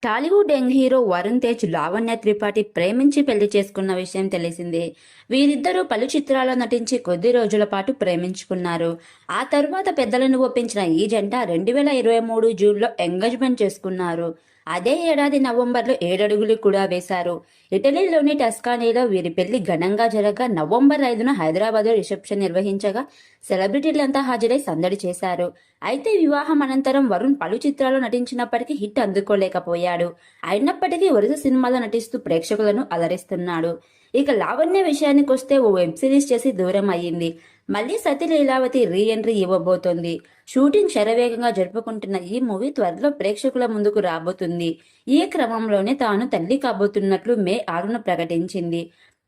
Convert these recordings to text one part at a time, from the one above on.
Tollywood young hero Varun Tej Lavanya Tripathi ప్రేమించి పెళ్లి చేసుకున్న విషయం తెలిసిందే. వీరిద్దరూ పలు చిత్రాల్లో నటించి కొద్ది రోజుల పాటు ప్రేమించుకున్నారు. ఆ తరువాత పెద్దలను ఒప్పించిన ఈ జంట 2023 జూన్లో ఎంగేజ్మెంట్ చేసుకున్నారు. అదే ఏడాది నవంబర్లో 7 అడుగులు కూడా వేశారు. ఇటలీలోని టస్కానీలో వీరి పెళ్లి ఘనంగా జరగగా నవంబర్ 5న హైదరాబాద్లో రిసెప్షన్ నిర్వహించగా సెలబ్రిటీలంతా హాజరై సందడి చేశారు. అయితే వివాహం అనంతరం వరుణ్ పలు చిత్రాల్లో నటించినప్పటికీ హిట్ అందుకోలేకపోయాడు. అయినప్పటికీ వరుస సినిమాల్లో నటిస్తూ ప్రేక్షకులను అలరిస్తున్నాడు. ఇక లావణ్య విషయానికి వస్తే ఓ వెబ్ సిరీస్ చేసి దూరం అయ్యింది. మళ్ళీ సతీ లీలావతి రీ ఎంట్రీ ఇవ్వబోతోంది. షూటింగ్ శరవేగంగా జరుపుకుంటున్న ఈ మూవీ త్వరలో ప్రేక్షకుల ముందుకు రాబోతుంది. ఈ క్రమంలోనే తాను తల్లి కాబోతున్నట్లు మే 6న ప్రకటించింది.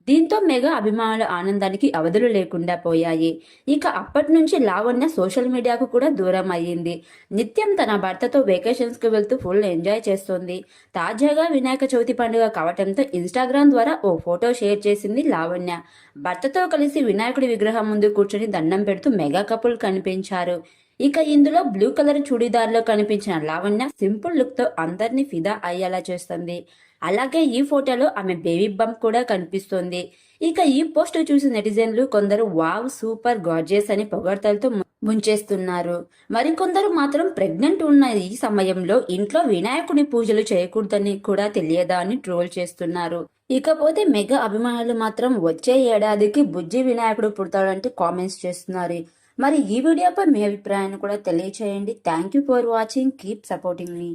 దీంతో మెగా అభిమానుల ఆనందానికి అవధులు లేకుండా పోయాయి. ఇక అప్పటి నుంచి లావణ్య సోషల్ మీడియాకు కూడా దూరం అయ్యింది. నిత్యం తన భర్తతో వెకేషన్స్ కు వెళ్తూ ఫుల్ ఎంజాయ్ చేస్తోంది. తాజాగా వినాయక చవితి పండుగ కావడంతో ఇన్స్టాగ్రామ్ ద్వారా ఓ ఫోటో షేర్ చేసింది లావణ్య. భర్తతో కలిసి వినాయకుడి విగ్రహం ముందు కూర్చొని దండం పెడుతూ మెగా కపుల్ కనిపించారు. ఇక ఇందులో బ్లూ కలర్ చుడీదార్లో కనిపించిన లావణ్య సింపుల్ లుక్ తో అందరినీ ఫిదా అయ్యేలా చేస్తుంది. అలాగే ఈ ఫోటోలో ఆమె బేబీ బంప్ కూడా కనిపిస్తోంది. ఇక ఈ పోస్ట్ చూసి నెటిజన్లు కొందరు వావ్ సూపర్ గార్జియస్ అని పొగడ్తలతో ముంచేస్తున్నారు. మరికొందరు మాత్రం ప్రెగ్నెంట్ ఉన్న ఈ సమయంలో ఇంట్లో వినాయకుడి పూజలు చేయకూడదని కూడా తెలియదా అని ట్రోల్ చేస్తున్నారు. ఇకపోతే మెగా అభిమానులు మాత్రం వచ్చే ఏడాదికి బుజ్జి వినాయకుడు పుడతాడంటే కామెంట్స్ చేస్తున్నారు. మరి ఈ వీడియోపై మీ అభిప్రాయాన్ని కూడా తెలియచేయండి. Thank you for watching. Keep supporting me.